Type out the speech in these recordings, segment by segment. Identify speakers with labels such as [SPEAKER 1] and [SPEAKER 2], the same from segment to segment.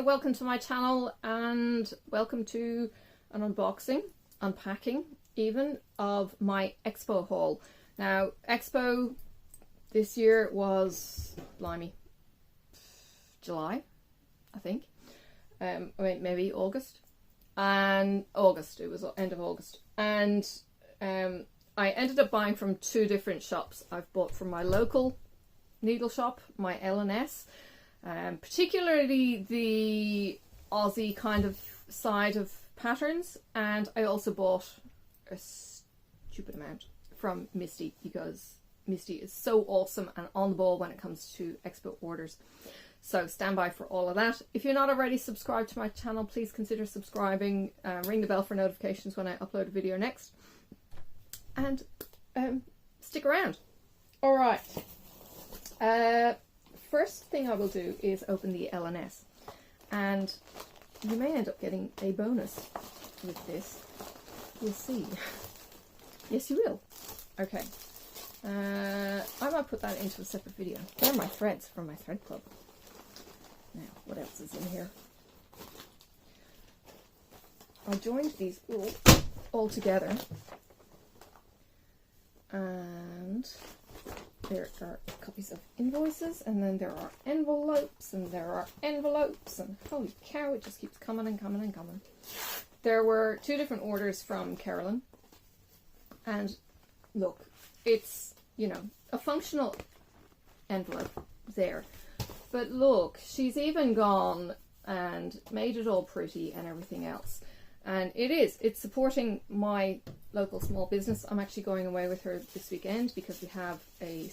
[SPEAKER 1] welcome to my channel and welcome to an unboxing, unpacking even, of my Expo haul. Now, Expo this year was, blimey, July, I think. Maybe August. And August, it was end of August. And I ended up buying from two different shops. I've bought from my local needle shop, my L&S, particularly the Aussie kind of side of patterns, and I also bought a stupid amount from Misty because Misty is so awesome and on the ball when it comes to Expo orders. So stand by for all of that. If you're not already subscribed to my channel, please consider subscribing, ring the bell for notifications when I upload a video next, and stick around. Alright, first thing I will do is open the L&S, and you may end up getting a bonus with this. We'll see. Yes, you will. Okay. I might put that into a separate video. They're my threads from my thread club. Now, what else is in here? I joined these all together, and there are copies of invoices, and then there are envelopes, and there are envelopes, and holy cow, it just keeps coming and coming and coming. There were two different orders from Carolyn, and look, it's, you know, a functional envelope there. But look, she's even gone and made it all pretty and everything else. And it's supporting my local small business. I'm actually going away with her this weekend because we have a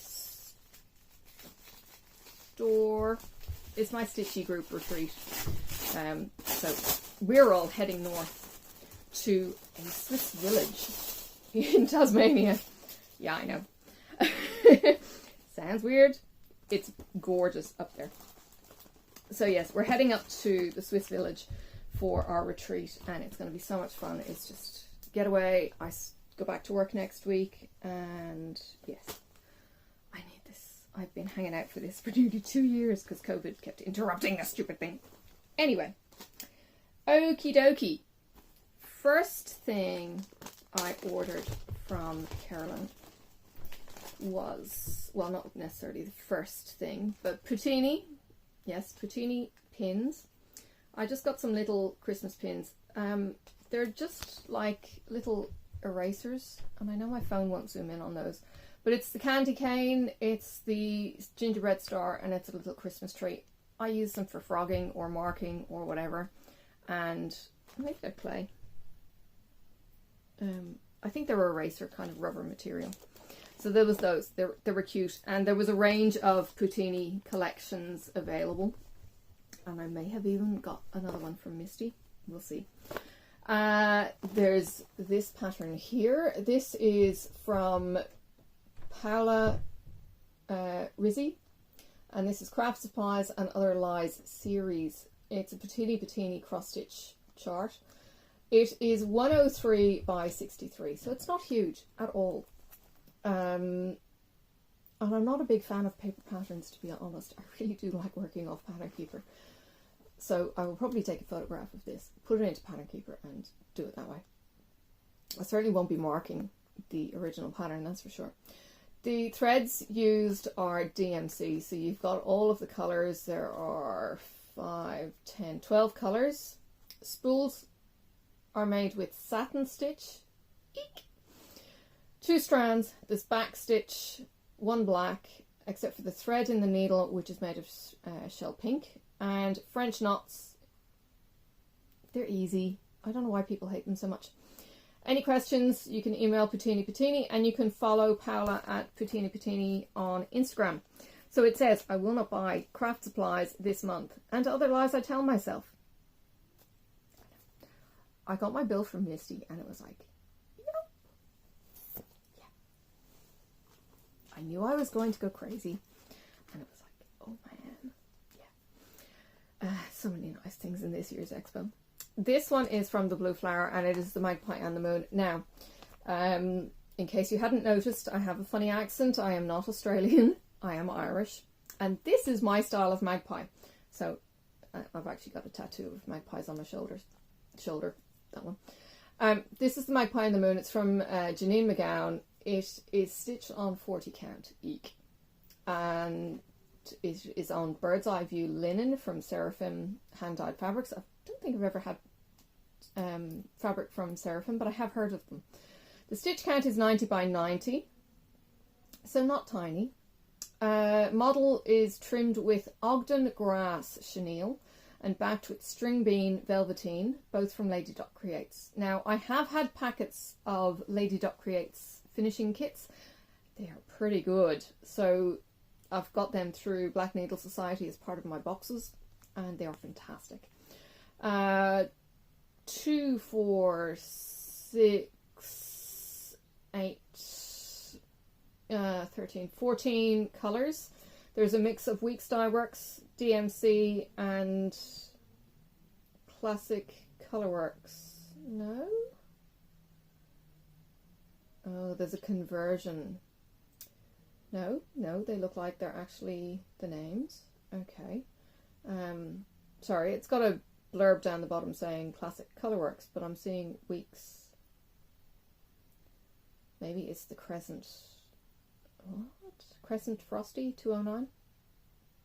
[SPEAKER 1] store. It's my Stitchy group retreat. So we're all heading north to a Swiss village in Tasmania. Yeah, I know. Sounds weird. It's gorgeous up there. So yes, we're heading up to the Swiss village for our retreat, and it's going to be so much fun. It's just get away. I go back to work next week, and yes, I need this. I've been hanging out for this for nearly 2 years because COVID kept interrupting the stupid thing. Anyway, okie dokie. First thing I ordered from Carolyn was, well, not necessarily the first thing, but Putini. Yes, Putini pins. I just got some little Christmas pins. They're just like little erasers, and I know my phone won't zoom in on those, but it's the candy cane, it's the gingerbread star, and it's a little Christmas tree. I use them for frogging or marking or whatever, and maybe they're clay. I think they were eraser kind of rubber material. So there was those. They were cute, and there was a range of Putini collections available. And I may have even got another one from Misty. We'll see. There's this pattern here. This is from Paula Rizzi. And this is Craft Supplies and Other Lies series. It's a Putini cross stitch chart. It is 103 by 63. So it's not huge at all. And I'm not a big fan of paper patterns, to be honest. I really do like working off Pattern Keeper. So I will probably take a photograph of this, put it into Pattern Keeper, and do it that way. I certainly won't be marking the original pattern, that's for sure. The threads used are DMC, so you've got all of the colours. There are 5, 10, 12 colours. Spools are made with satin stitch. Eek! 2 strands. There's back stitch, 1 black, except for the thread in the needle, which is made of shell pink. And French knots, they're easy. I don't know why people hate them so much. Any questions, you can email Putini, and you can follow Paula at Putini on Instagram. So it says, I will not buy craft supplies this month. And other lies I tell myself. I got my bill from Misty, and it was like, yep. Yeah. I knew I was going to go crazy, and it was like, oh man. So many nice things in this year's Expo. This one is from the Blue Flower, and it is the Magpie and the Moon. Now, in case you hadn't noticed, I have a funny accent. I am not Australian. I am Irish. And this is my style of magpie. So I've actually got a tattoo of magpies on my shoulder, that one. This is the Magpie and the Moon. It's from Janine McGowan. It is stitched on 40 count eek, and it is on bird's eye view linen from Seraphim hand dyed fabrics. I don't think I've ever had fabric from Seraphim, but I have heard of them. The stitch count is 90 by 90, so not tiny. Model is trimmed with Ogden Grass chenille and backed with string bean velveteen, both from Lady Dot Creates. Now, I have had packets of Lady Dot Creates finishing kits. They are pretty good. So I've got them through Black Needle Society as part of my boxes, and they are fantastic. 2, 4, 6, 8, 13, 14 colours. There's a mix of Weeks Dye Works, DMC, and Classic Colourworks. No? Oh, there's a conversion. No, they look like they're actually the names. Okay. Sorry, it's got a blurb down the bottom saying Classic Colourworks, but I'm seeing Weeks. Maybe it's the Crescent. What? Crescent Frosty 209?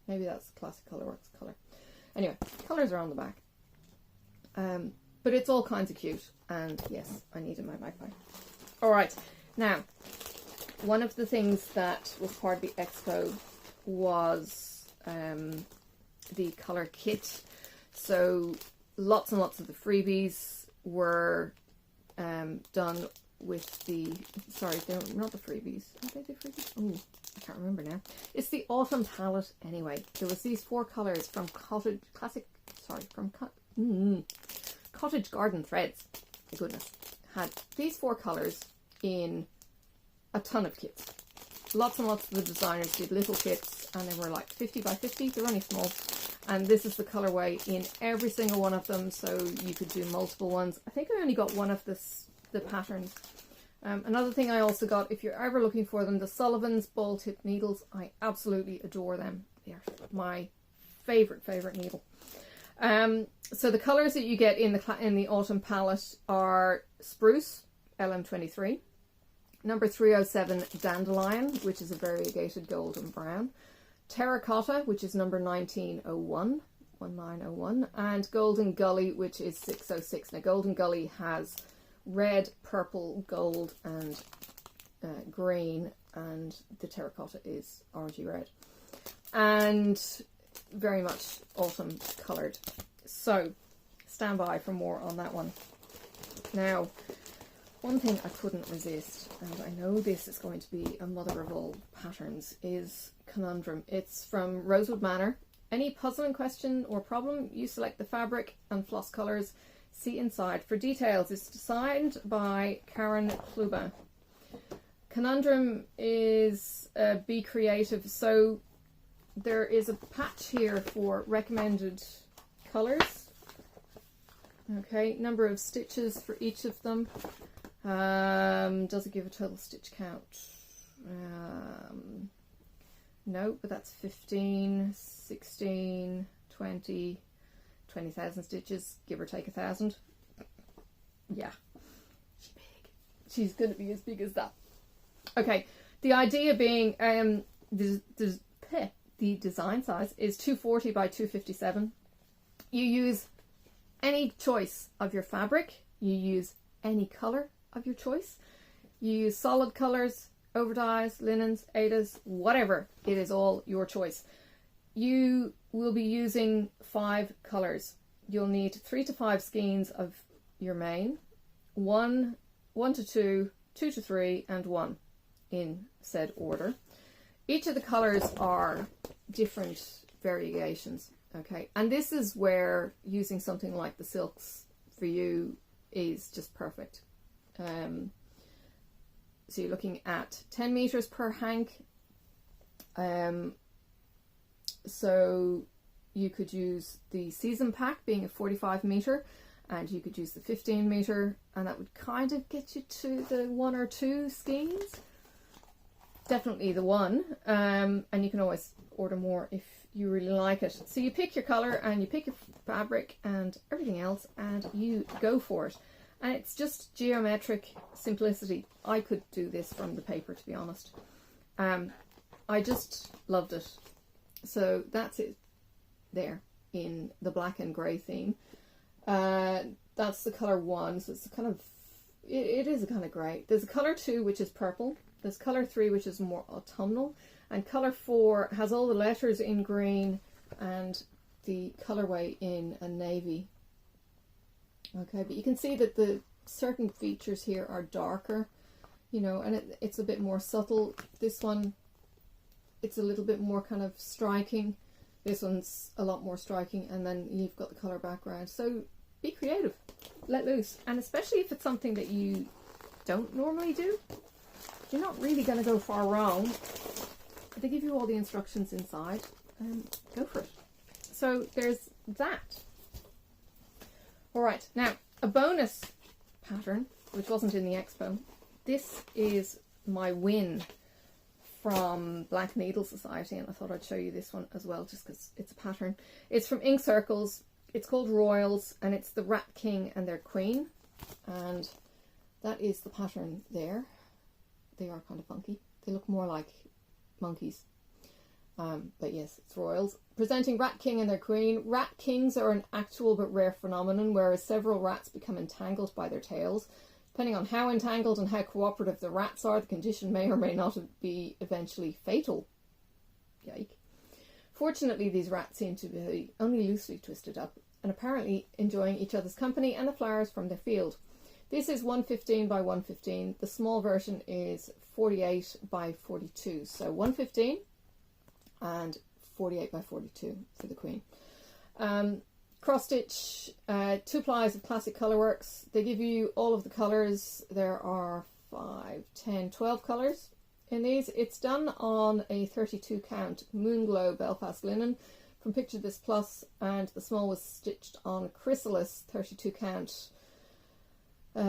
[SPEAKER 1] Maybe that's Classic Colourworks colour. Anyway, colours are on the back. But it's all kinds of cute. And yes, I needed my magpie. Alright, now, one of the things that was part of the Expo was the colour kit. So lots and lots of the freebies were done with the, sorry, they're not the freebies. Are they the freebies? Oh, I can't remember now. It's the autumn palette anyway. There was these 4 colours from Cottage Garden Threads. My goodness. Had these 4 colours in a ton of kits. Lots and lots of the designers did little kits, and they were like 50 by 50. They're only small. And this is the colourway in every single one of them, so you could do multiple ones. I think I only got one of the patterns. Another thing I also got, if you're ever looking for them, the Sullivan's ball tip needles. I absolutely adore them. They are my favourite needle. So the colours that you get in the autumn palette are Spruce, LM23, number 307 Dandelion, which is a variegated golden brown, Terracotta, which is number 1901, and Golden Gully, which is 606. Now, Golden Gully has red, purple, gold, and green, and the terracotta is orangey red, and very much autumn coloured. So, stand by for more on that one. Now, one thing I couldn't resist, and I know this is going to be a mother of all patterns, is Conundrum. It's from Rosewood Manor. Any puzzling question or problem, you select the fabric and floss colours. See inside for details. It's designed by Karen Kluba. Conundrum is Be Creative. So there is a patch here for recommended colours. Okay, number of stitches for each of them. Does it give a total stitch count? No, but that's 15, 16, 20, 20,000 stitches, give or take 1,000. Yeah, she's big. She's going to be as big as that. Okay, the idea being the design size is 240 by 257. You use any choice of your fabric. You use any colour of your choice. You use solid colours, overdyes, linens, Adas, whatever. It is all your choice. You will be using 5 colours. You'll need 3 to 5 skeins of your main, 1 to 2, 2 to 3, and 1 in said order. Each of the colours are different variegations, okay? And this is where using something like the silks for you is just perfect. So you're looking at 10 meters per hank. So you could use the season pack being a 45 meter, and you could use the 15 meter, and that would kind of get you to the 1 or 2 skeins. Definitely the 1, and you can always order more if you really like it. So you pick your color and you pick your fabric and everything else and you go for it. And it's just geometric simplicity. I could do this from the paper, to be honest. I just loved it. So that's it there in the black and grey theme. That's the color 1, so it's a kind of, it is a kind of grey. There's a color 2 which is purple. There's color 3 which is more autumnal, and color 4 has all the letters in green and the colorway in a navy. Okay, but you can see that the certain features here are darker, you know, and it's a bit more subtle. This one, it's a little bit more kind of striking. This one's a lot more striking, and then you've got the color background. So be creative, let loose, and especially if it's something that you don't normally do, you're not really going to go far wrong. They give you all the instructions inside, and go for it. So there's that. All right, now a bonus pattern which wasn't in the Expo. This is my win from Black Needle Society, and I thought I'd show you this one as well just because it's a pattern. It's from Ink Circles. It's called Royals, and it's the Rat King and their Queen, and that is the pattern there. They are kind of funky. They look more like monkeys, but yes, it's Royals. Presenting Rat King and their Queen. Rat Kings are an actual but rare phenomenon, whereas several rats become entangled by their tails. Depending on how entangled and how cooperative the rats are, the condition may or may not be eventually fatal. Yike. Fortunately, these rats seem to be only loosely twisted up and apparently enjoying each other's company and the flowers from their field. This is 115 by 115. The small version is 48 by 42. So 115 and 48 by 42 for the Queen. Cross stitch, 2 plies of classic Colourworks. They give you all of the colours. There are 5, 10, 12 colours in these. It's done on a 32 count Moonglow Belfast linen from Picture This Plus, and the small was stitched on Chrysalis 32 count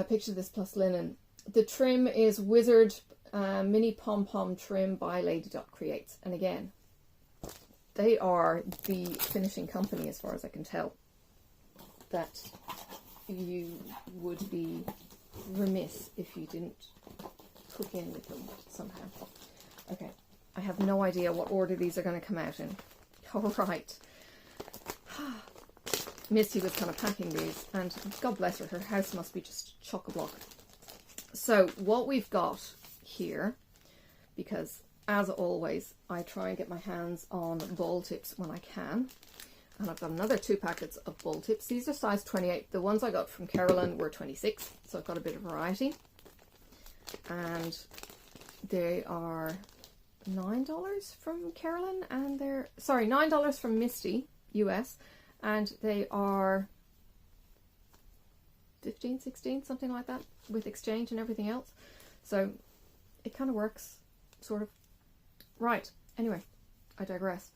[SPEAKER 1] Picture This Plus linen. The trim is Wizard Mini Pom Pom trim by Lady Dot Creates, and again, they are the finishing company as far as I can tell. That you would be remiss if you didn't hook in with them somehow. Okay, I have no idea what order these are going to come out in. Alright. Misty was kind of packing these, and God bless her, her house must be just chock-a-block. So what we've got here, because as always, I try and get my hands on ball tips when I can. And I've got another 2 packets of ball tips. These are size 28. The ones I got from Carolyn were 26, so I've got a bit of variety. And they are $9 from Carolyn, and they're, sorry, $9 from Misty, US, and they are 15, 16, something like that, with exchange and everything else. So it kind of works, sort of. Right, anyway, I digress.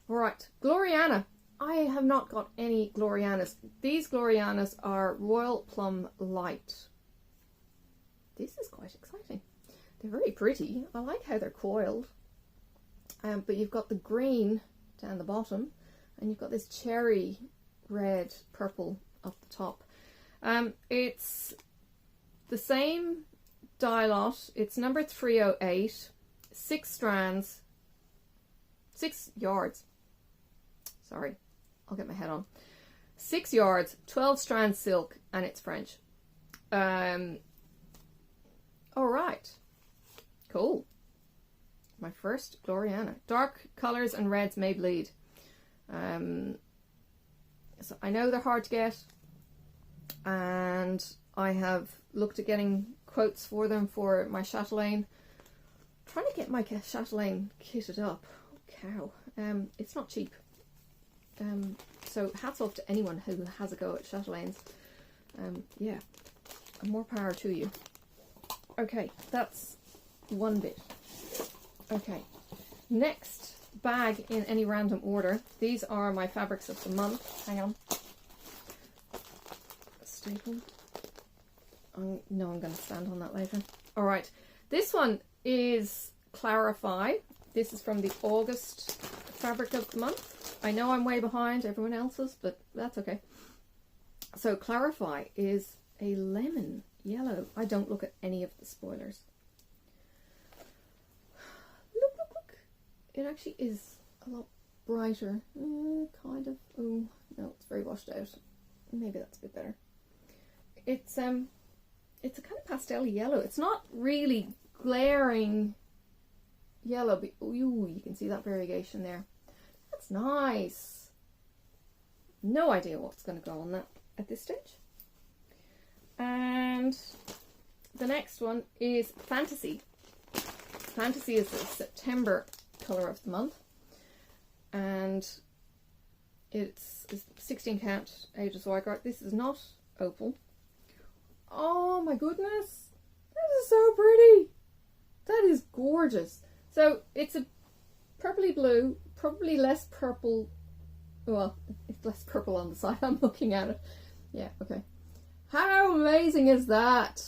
[SPEAKER 1] Right, Gloriana. I have not got any Glorianas. These Glorianas are Royal Plum Light. This is quite exciting. They're very pretty. I like how they're coiled. But you've got the green down the bottom, and you've got this cherry red purple up the top. It's the same dye lot. It's number 308, 6 strands, 6 yards. Sorry, I'll get my head on. 6 yards, 12 strands silk, and it's French. All right, cool. My first Gloriana. Dark colours and reds may bleed. So I know they're hard to get, and I have looked at getting quotes for them for my chatelaine. I'm trying to get my chatelaine kitted up. Oh, cow. It's not cheap. So hats off to anyone who has a go at chatelaines. Yeah, more power to you. Okay, that's one bit. Okay, next bag in any random order. These are my fabrics of the month. Hang on. Staple. No, I'm going to stand on that later. All right, this one is Clarify. This is from the August fabric of the month. I know I'm way behind everyone else's, but that's okay. So Clarify is a lemon yellow. I don't look at any of the spoilers. Look, look, look. It actually is a lot brighter. Kind of. Oh, no, it's very washed out. Maybe that's a bit better. It's a kind of pastel yellow. It's not really glaring yellow, but ooh, you can see that variegation there. That's nice. No idea what's going to go on that at this stage. And the next one is Fantasy. Fantasy is the September colour of the month, and it's 16 count Aegis Wycart. This is not opal. Oh my goodness, that is so pretty. That is gorgeous. So it's a purpley blue, probably less purple. Well, it's less purple on the side. I'm looking at it. Yeah, okay. How amazing is that?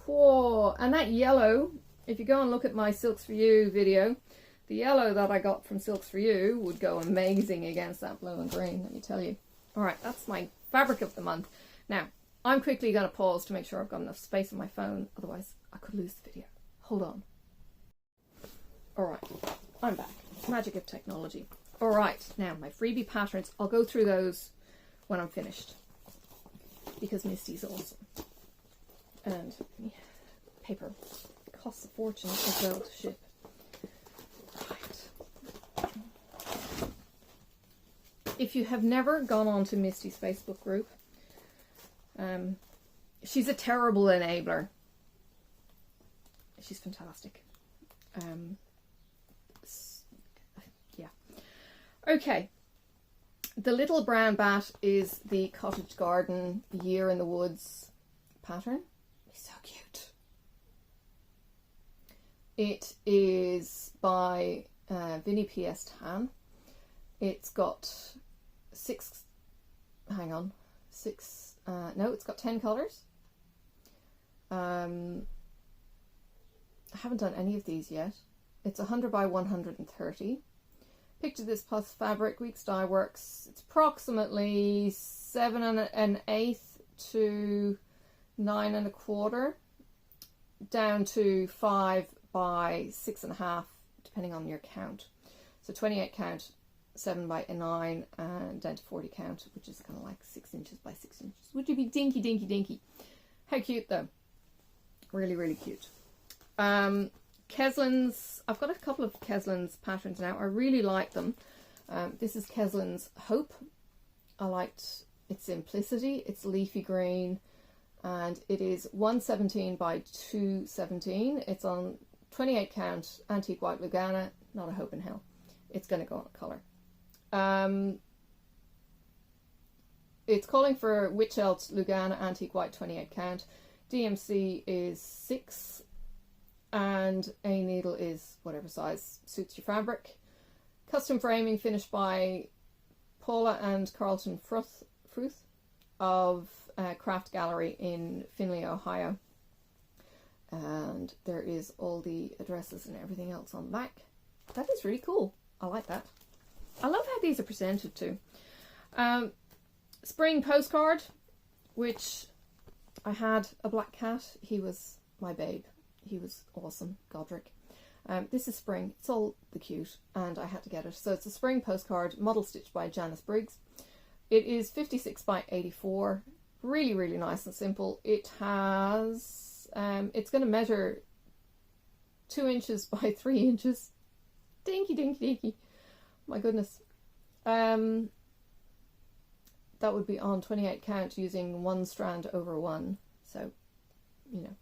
[SPEAKER 1] Whoa. And that yellow, if you go and look at my Silks For You video, the yellow that I got from Silks For You would go amazing against that blue and green, let me tell you. All right, that's my fabric of the month. Now, I'm quickly going to pause to make sure I've got enough space on my phone, otherwise I could lose the video. Hold on. All right, I'm back. Magic of technology. All right, now my freebie patterns, I'll go through those when I'm finished, because Misty's awesome. And yeah, paper costs a fortune as well to ship. Right. If you have never gone on to Misty's Facebook group, she's a terrible enabler. She's fantastic. Yeah. Okay. The Little Brown Bat is the Cottage Garden Year in the Woods pattern. It's so cute. It is by Vinnie P.S. Tan. It's got it's got 10 colours. I haven't done any of these yet. It's 100 by 130. Picture this plus fabric, Weeks Dye Works. It's approximately 7 1/8 to 9 1/4, down to 5 by 6 1/2, depending on your count. So 28 count, 7 by 9, and down to 40 count, which is kind of like 6 inches by 6 inches. Would you be dinky, dinky, dinky? How cute though. Really, really cute. Keslin's, I've got a couple of Keslin's patterns now. I really like them. This is Keslin's Hope. I liked its simplicity. It's leafy green, and it is 117 by 217. It's on 28 count antique white Lugana. Not a hope in hell. It's going to go on a colour. It's calling for Witchelt Lugana antique white 28 count. DMC is 6. And a needle is whatever size suits your fabric. Custom framing finished by Paula and Carlton Fruth of Craft Gallery in Findlay, Ohio. And there is all the addresses and everything else on the back. That is really cool. I like that. I love how these are presented too. Spring postcard, which I had a black cat. He was my babe. He was awesome, Godric. This is spring. It's all the cute, and I had to get it. So it's a spring postcard, model stitched by Janice Briggs. It is 56 by 84. Really, really nice and simple. It has, it's going to measure 2 inches by 3 inches. Dinky, dinky, dinky. My goodness. That would be on 28 count using 1 strand over 1. So, you know.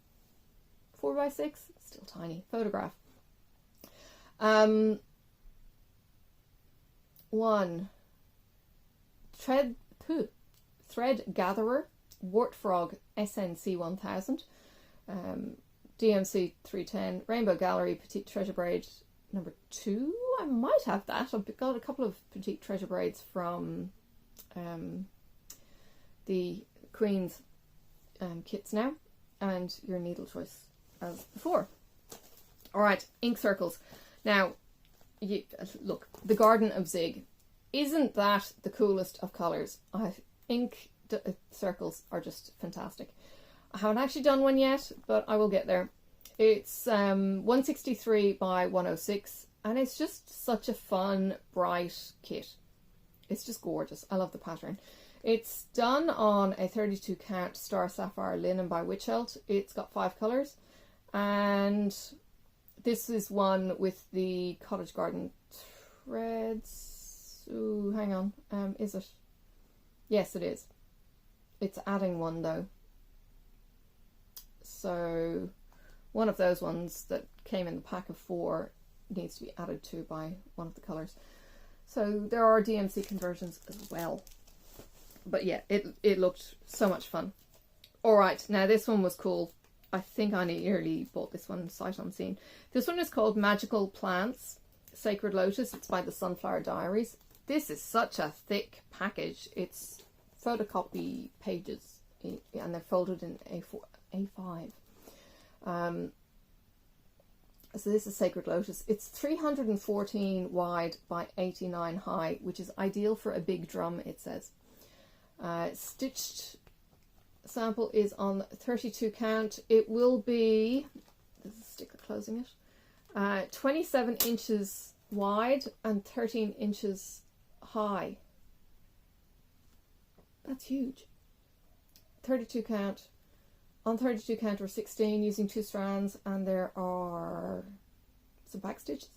[SPEAKER 1] 4 by 6, still tiny. Photograph. 1 Thread Gatherer, Wart Frog SNC 1000, DMC 310, Rainbow Gallery Petite Treasure Braid number 2. I might have that. I've got a couple of Petite Treasure Braids from the Queen's kits now, and your needle choice as before. All right, ink circles. Now, look, the Garden of Zig. Isn't that the coolest of colours? Ink circles are just fantastic. I haven't actually done one yet, but I will get there. It's 163 by 106, and it's just such a fun, bright kit. It's just gorgeous. I love the pattern. It's done on a 32 count Star Sapphire linen by Witchelt. It's got 5 colours, and this is one with the Cottage Garden threads. Ooh, hang on. Is it? Yes, it is. It's adding one though. So one of those ones that came in the pack of 4 needs to be added to by one of the colours. So there are DMC conversions as well. But yeah, it looked so much fun. Alright, now this one was cool. I think I nearly bought this one sight unseen. This one is called Magical Plants, Sacred Lotus. It's by the Sunflower Diaries. This is such a thick package. It's photocopy pages and they're folded in A5. So this is Sacred Lotus. It's 314 wide by 89 high, which is ideal for a big drum, it says. Stitched sample is on 32 count. It will be, there's a sticker closing it, 27 inches wide and 13 inches high. That's huge. 32 count. On 32 count or 16 using 2 strands, and there are some back stitches.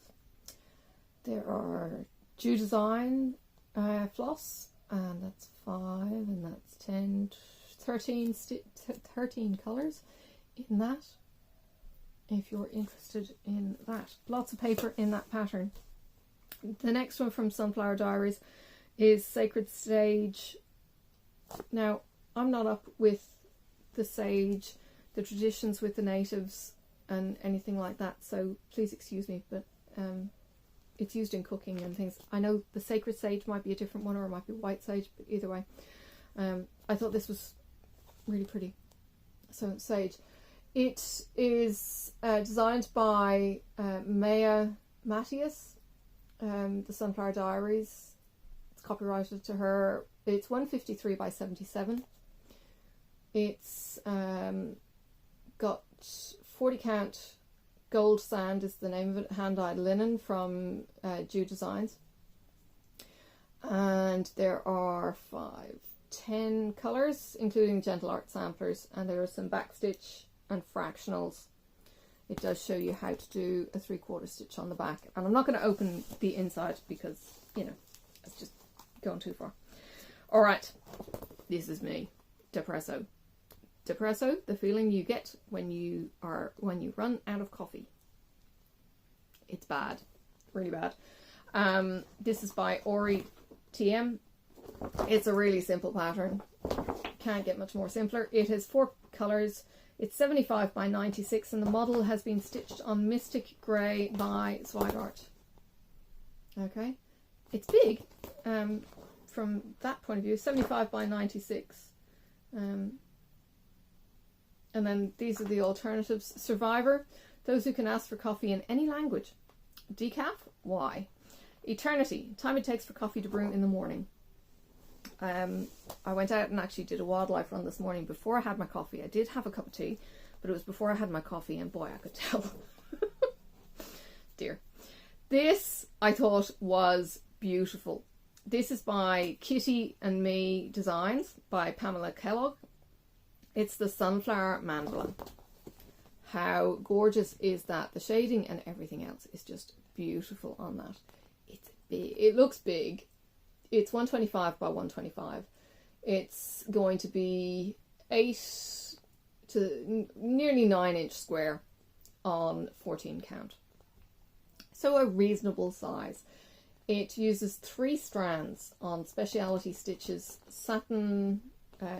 [SPEAKER 1] There are Jew Design floss, and that's 5, and that's 10, 13 colours in that, if you're interested in that. Lots of paper in that pattern. The next one from Sunflower Diaries is Sacred Sage. Now, I'm not up with the sage, the traditions with the natives and anything like that, so please excuse me, but it's used in cooking and things. I know the sacred sage might be a different one, or it might be white sage, but either way, I thought this was really pretty. So sage, it is designed by Maya Matthias, the Sunflower Diaries. It's copyrighted to her. It's 153 by 77. It's got 40 count gold sand is the name of it, hand-dyed linen from Jew Designs, and there are 10 colours including gentle art samplers, and there are some backstitch and fractionals. It does show you how to do a 3/4 stitch on the back, and I'm not going to open the inside because, you know, it's just going too far. Alright, this is me. Depresso. Depresso, the feeling you get when you run out of coffee. It's bad, really bad. This is by Ori TM. It's a really simple pattern. Can't get much more simpler. It has 4 colours. It's 75 by 96, and the model has been stitched on Mystic Grey by Zweigart. Okay, it's big from that point of view. 75 by 96. And then these are the alternatives. Survivor, those who can ask for coffee in any language. Decaf, why? Eternity, time it takes for coffee to brew in the morning. I went out and actually did a wildlife run this morning before I had my coffee. I did have a cup of tea, but it was before I had my coffee, and boy, I could tell. Dear. This I thought was beautiful. This is by Kitty and Me Designs by Pamela Kellogg. It's the Sunflower Mandala. How gorgeous is that? The shading and everything else is just beautiful on that. It's big. It looks big. It's 125 by 125. It's going to be 8 to nearly 9 inch square on 14 count. So a reasonable size. It uses 3 strands on speciality stitches, satin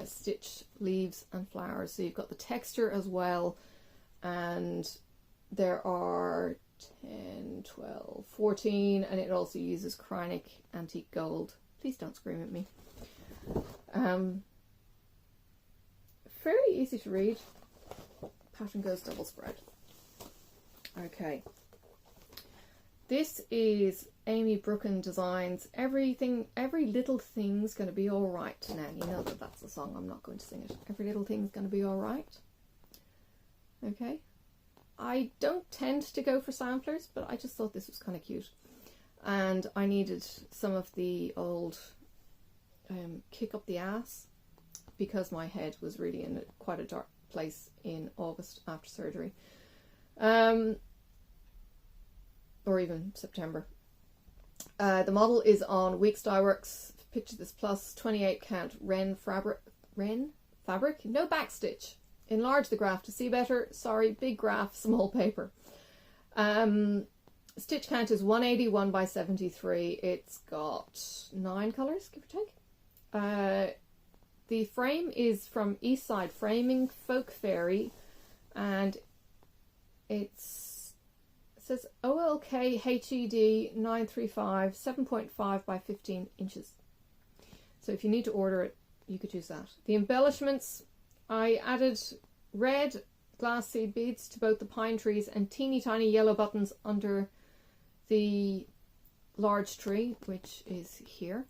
[SPEAKER 1] stitch leaves and flowers. So you've got the texture as well, and there are 10, 12, 14, and it also uses Chronic Antique Gold. Please don't scream at me. Fairly easy to read. Pattern goes double spread. Okay. this is Amy Brooken Designs. Every little thing's going to be all right. Now, you know that that's the song. I'm not going to sing it. Every little thing's going to be all right. Okay. I don't tend to go for samplers, but I just thought this was kind of cute. And I needed some of the old kick up the ass, because my head was really in quite a dark place in August after surgery. Or even September. The model is on Weeks Dye Works Picture This Plus 28 count Ren fabric, no backstitch. Enlarge the graph to see better. Sorry, big graph, small paper. Stitch count is 181 by 73. It's got 9 colours, give or take. The frame is from Eastside Framing Folk Fairy, and it says OLK HED 935 7.5 by 15 inches. So if you need to order it, you could use that. The embellishments, I added red glass seed beads to both the pine trees and teeny tiny yellow buttons under the large tree, which is here.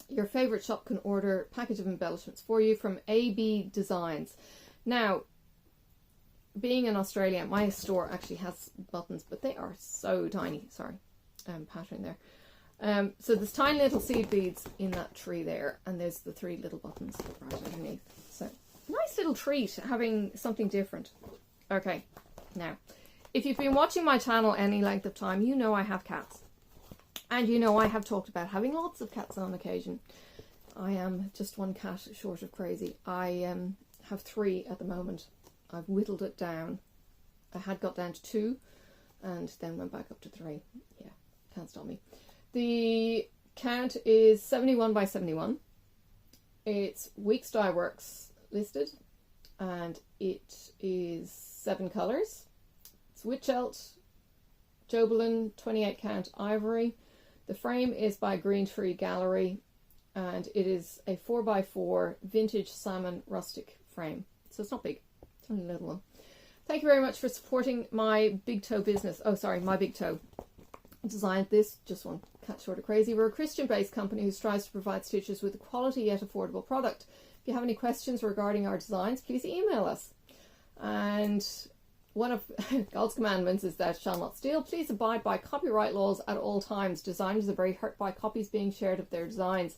[SPEAKER 1] Your favourite shop can order a package of embellishments for you from AB Designs. Now, being in Australia, my store actually has buttons, but they are so tiny. Sorry, pattern there. So there's tiny little seed beads in that tree there, and there's the 3 little buttons right underneath. So nice little treat having something different. Okay, now, if you've been watching my channel any length of time, you know I have cats. And you know I have talked about having lots of cats on occasion. I am just one cat short of crazy. I have 3 at the moment. I've whittled it down. I had got down to 2 and then went back up to 3. Yeah, can't stop me. The count is 71 by 71. It's Weeks Dye Works listed, and it is 7 colours. It's Witchelt, Jobelin, 28 count ivory. The frame is by Green Tree Gallery, and it is a 4x4 vintage salmon rustic frame. So it's not big, it's only a little one. Thank you very much for supporting my Big Toe business. Oh, sorry, my Big Toe designed this. Just one cat short of crazy. We're a Christian-based company who strives to provide stitchers with a quality yet affordable product. If you have any questions regarding our designs, please email us. And one of God's commandments is thou shalt not steal. Please abide by copyright laws at all times. Designers are very hurt by copies being shared of their designs.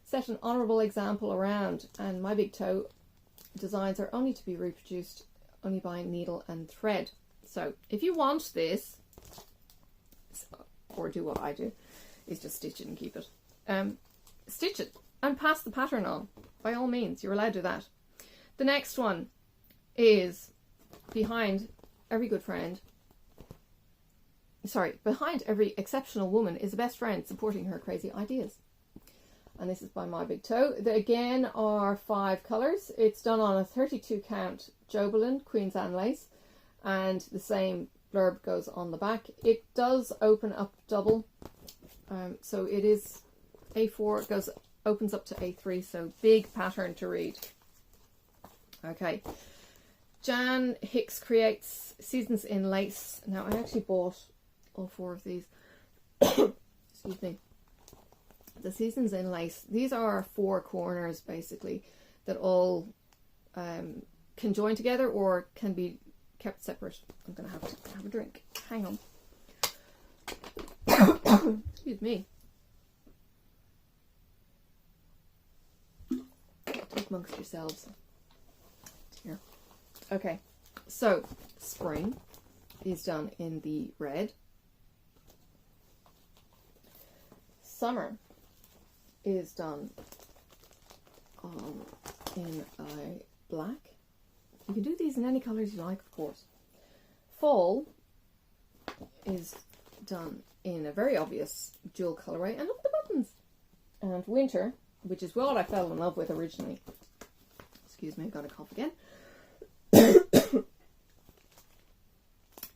[SPEAKER 1] Set an honourable example around. And my Big Toe designs are only to be reproduced only by needle and thread. So if you want this, or do what I do, is just stitch it and keep it. Stitch it and pass the pattern on. By all means, you're allowed to do that. The next one is behind every good friend. Sorry, behind every exceptional woman is a best friend supporting her crazy ideas. And this is by my Big Toe. They again are 5 colours. It's done on a 32 count Jobelin Queen's Anne lace, and the same blurb goes on the back. It does open up double, so it is A4. It opens up to A3, so big pattern to read. Okay. Jan Hicks creates Seasons in Lace. Now, I actually bought all 4 of these. Excuse me. The Seasons in Lace. These are 4 corners, basically, that all can join together or can be kept separate. I'm going to have a drink. Hang on. Excuse me. Talk amongst yourselves. Here. Okay, so spring is done in the red. Summer is done in a black. You can do these in any colours you like, of course. Fall is done in a very obvious dual colourway, and look at the buttons. And winter, which is what I fell in love with originally. Excuse me, I've got a cough again.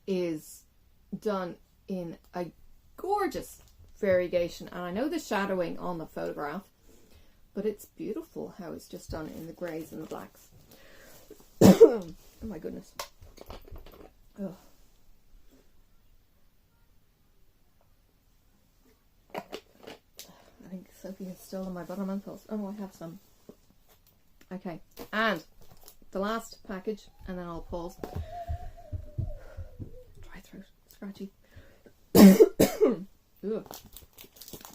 [SPEAKER 1] Is done in a gorgeous variegation, and I know the shadowing on the photograph, but it's beautiful how it's just done in the greys and the blacks. Oh my goodness. Ugh. Sophie has stolen my butter menthols. Oh no, I have some. Okay, and the last package, and then I'll pause. Dry throat, scratchy. Ooh.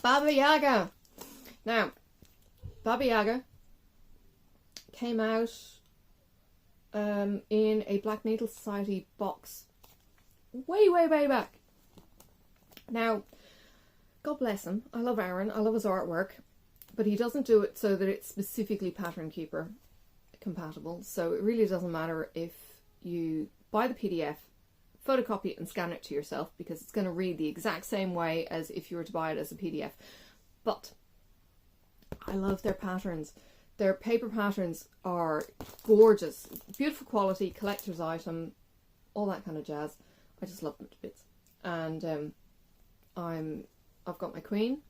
[SPEAKER 1] Baba Yaga. Now, Baba Yaga came out in a Black Needle Society box way back. Now, God bless him. I love Aaron. I love his artwork, but he doesn't do it so that it's specifically Pattern Keeper compatible. So it really doesn't matter if you buy the PDF, photocopy it and scan it to yourself, because it's going to read the exact same way as if you were to buy it as a PDF. But I love their patterns. Their paper patterns are gorgeous, beautiful quality, collector's item, all that kind of jazz. I just love them to bits. And I've got my queen.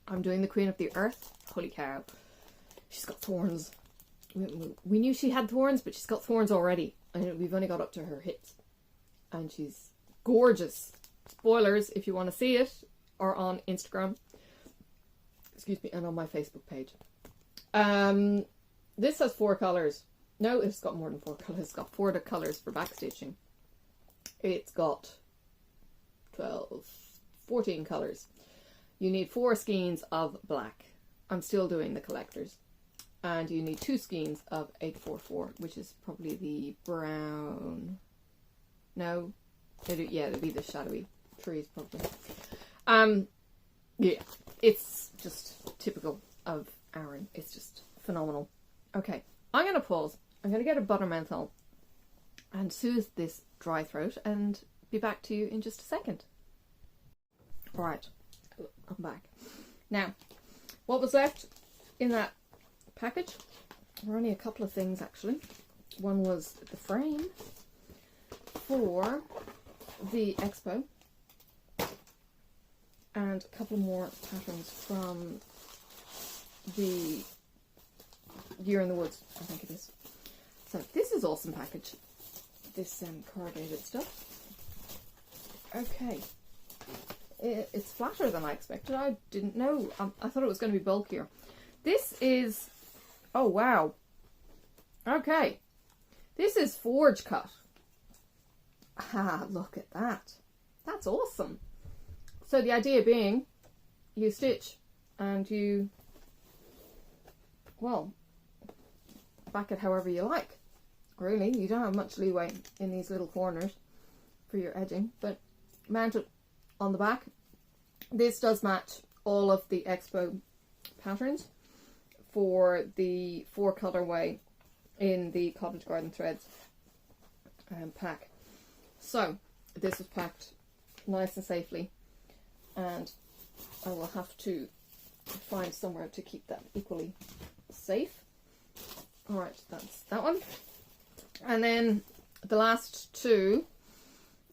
[SPEAKER 1] I'm doing the Queen of the Earth. Holy cow, she's got thorns. We knew she had thorns, but she's got thorns already, and we've only got up to her hips. And she's gorgeous. Spoilers, if you want to see it, are on Instagram. Excuse me, and on my Facebook page. This has 4 colours. No, it's got more than 4 colours. It's got 4 colours for backstitching. It's got 14 colours. You need 4 skeins of black. I'm still doing the collectors. And you need 2 skeins of 844, which is probably the brown. No, it'd be the shadowy trees probably. Yeah, it's just typical of Aaron. It's just phenomenal. Okay, I'm going to pause. I'm going to get a butter menthol and soothe this dry throat and be back to you in just a second. Alright, I'm back. Now, what was left in that package were only a couple of things actually. One was the frame for the Expo and a couple more patterns from the Year in the Woods, I think it is. So this is awesome package, this corrugated stuff. Okay, it's flatter than I expected. I didn't know. I thought it was going to be bulkier. This is, oh wow, okay, this is forge cut. Ah, look at that. That's awesome. So the idea being, you stitch and you, well, back it however you like. Really, you don't have much leeway in these little corners for your edging, but mount it on the back. This does match all of the Expo patterns for the 4 colorway in the Cottage Garden Threads pack. So this was packed nice and safely, and I will have to find somewhere to keep that equally safe. Alright, that's that one. And then the last 2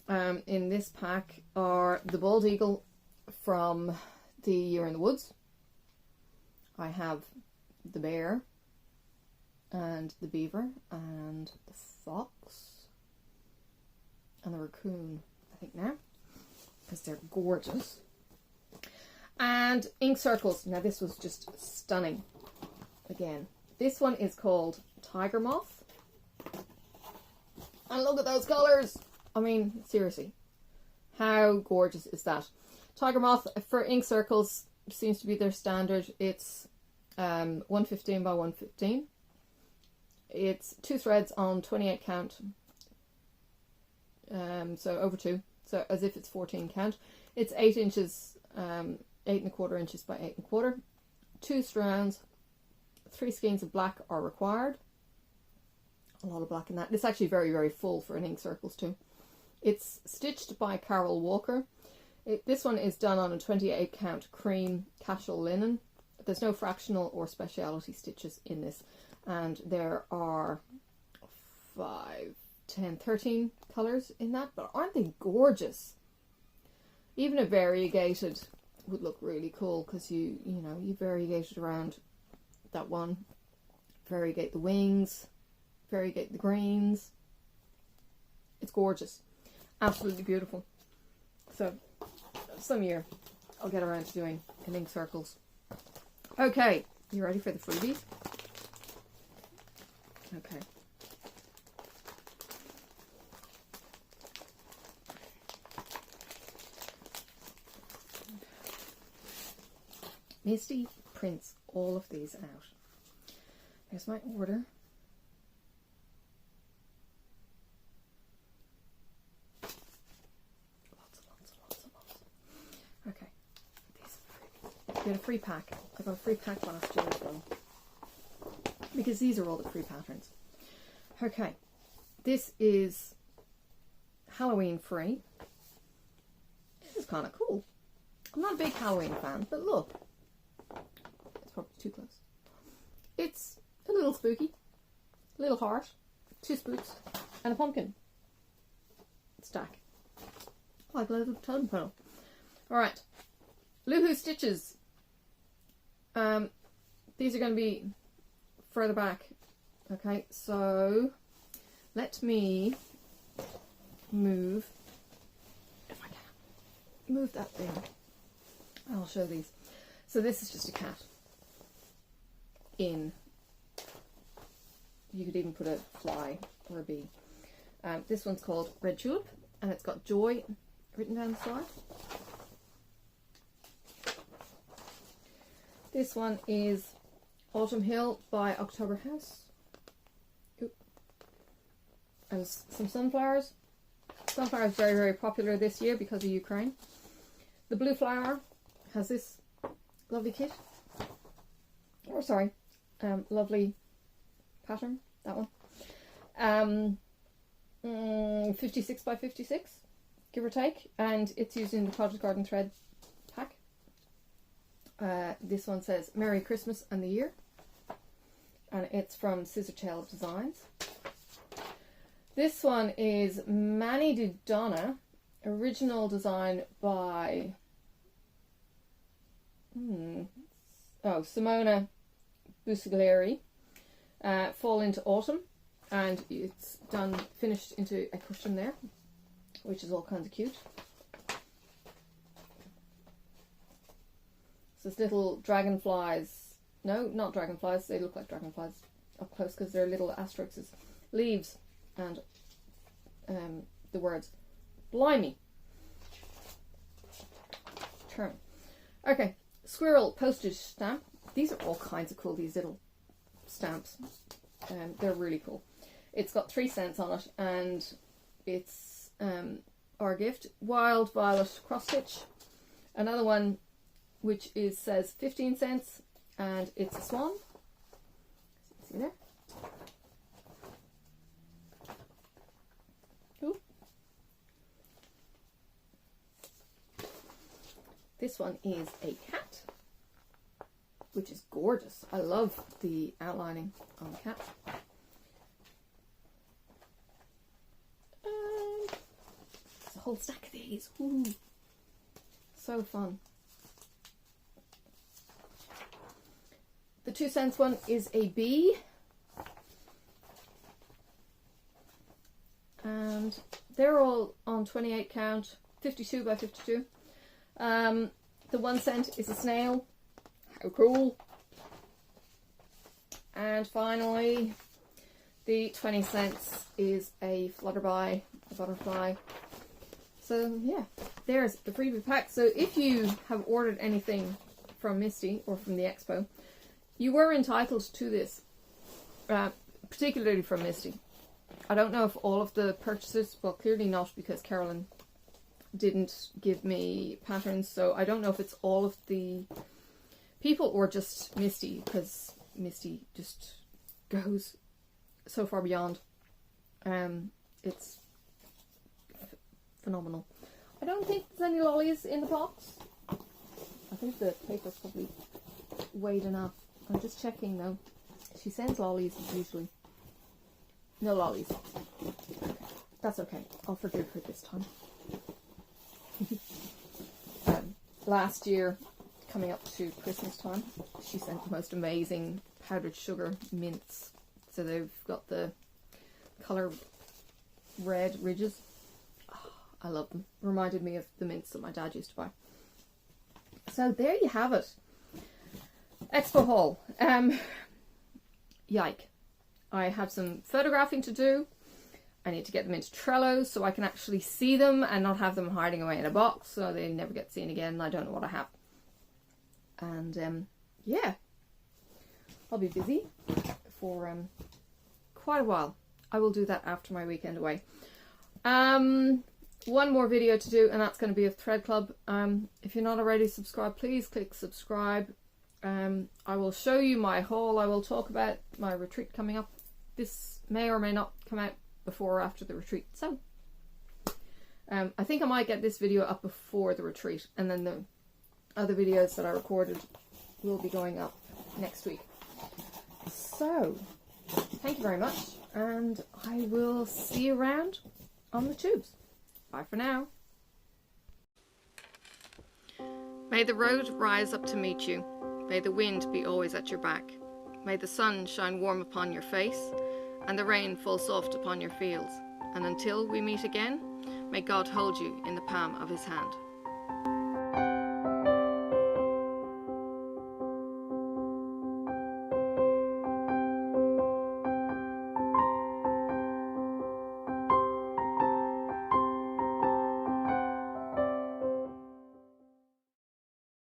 [SPEAKER 1] in this pack are the Bald Eagle from the Year in the Woods. I have the bear and the beaver and the fox and the raccoon, I think now, because they're gorgeous. And ink circles. Now this was just stunning. Again, this one is called Tiger Moth. And look at those colours. I mean, seriously, how gorgeous is that? Tiger Moth for ink circles seems to be their standard. It's 115 by 115. It's 2 threads on 28 count. So over 2. So as if it's 14 count. It's 8 inches, 8¼ inches by 8¼ 2 strands. 3 skeins of black are required. A lot of black in that. It's actually very full for an ink circles too. It's stitched by Carol Walker. This one is done on a 28 count cream casual linen. There's no fractional or speciality stitches in this, and there are 5, 10, 13 colours in that, but aren't they gorgeous? Even a variegated would look really cool, because you variegate it around that one, variegate the wings, variegate the greens. It's gorgeous, absolutely beautiful. So some year I'll get around to doing ink circles Okay, you ready for the freebies? Okay. Misty prints all of these out. Here's my order. Lots. Okay. These are freebies. Get a free pack. I got a free pack last year as well. Because these are all the free patterns. Okay. This is Halloween free. This is kind of cool. I'm not a big Halloween fan, but look. It's probably too close. It's a little spooky. A little heart. 2 spooks. And a pumpkin. Stack. Like a little totem pole. Alright. Loohoo stitches. These are going to be further back. Okay, so let me move, if I can, move that thing. I'll show these. So this is just a cat in, you could even put a fly or a bee. This one's called Red Tulip, and it's got joy written down the side. This one is Autumn Hill by October House. Ooh. And some sunflowers. Sunflower is very, very popular this year because of Ukraine. The Blue Flower has this lovely kit. Or sorry, lovely pattern, that one. 56 by 56, give or take, and it's used in the Project Garden thread pack. This one says Merry Christmas and the Year, and it's from Scissortail Designs. This one is Manny Di Donna, original design by Simona Busiglieri, Fall into Autumn, and it's finished into a cushion there, which is all kinds of cute. So it's little dragonflies, no, not dragonflies, they look like dragonflies up close because they're little asterisks, leaves, and the words blimey. Turn. Okay, squirrel postage stamp. These are all kinds of cool, these little stamps. They're really cool. It's got 3 cents on it, and it's our gift. Wild Violet cross stitch. Another one which says 15 cents, and it's a swan. See there? Ooh. This one is a cat, which is gorgeous. I love the outlining on the cat. There's a whole stack of these. Ooh. So fun. The 2 cents one is a bee. And they're all on 28 count, 52 by 52. The 1 cent is a snail. How cool. And finally, the 20 cents is a flutterby, a butterfly. So yeah, there's the freebie pack. So if you have ordered anything from Misty or from the Expo, you were entitled to this, particularly from Misty. I don't know if all of the purchases, well, clearly not, because Carolyn didn't give me patterns, so I don't know if it's all of the people or just Misty, because Misty just goes so far beyond. It's phenomenal. I don't think there's any lollies in the box. I think the paper's probably weighed enough. I'm just checking though. She sends lollies usually. No lollies. That's okay. I'll forgive her this time. Last year, coming up to Christmas time, she sent the most amazing powdered sugar mints. So they've got the colour red ridges. Oh, I love them. Reminded me of the mints that my dad used to buy. So there you have it. Expo haul. Yike. I have some photographing to do. I need to get them into Trello so I can actually see them and not have them hiding away in a box so they never get seen again. I don't know what I have. And yeah, I'll be busy for quite a while. I will do that after my weekend away. One more video to do, and that's going to be a Thread Club. If you're not already subscribed, please click subscribe. I will show you my haul. I will talk about my retreat coming up. This may or may not come out before or after the retreat. So I think I might get this video up before the retreat, and then the other videos that I recorded will be going up next week. So thank you very much, and I will see you around on the tubes. Bye for now. May the road rise up to meet you. May the wind be always at your back. May the sun shine warm upon your face, and the rain fall soft upon your fields. And until we meet again, may God hold you in the palm of his hand.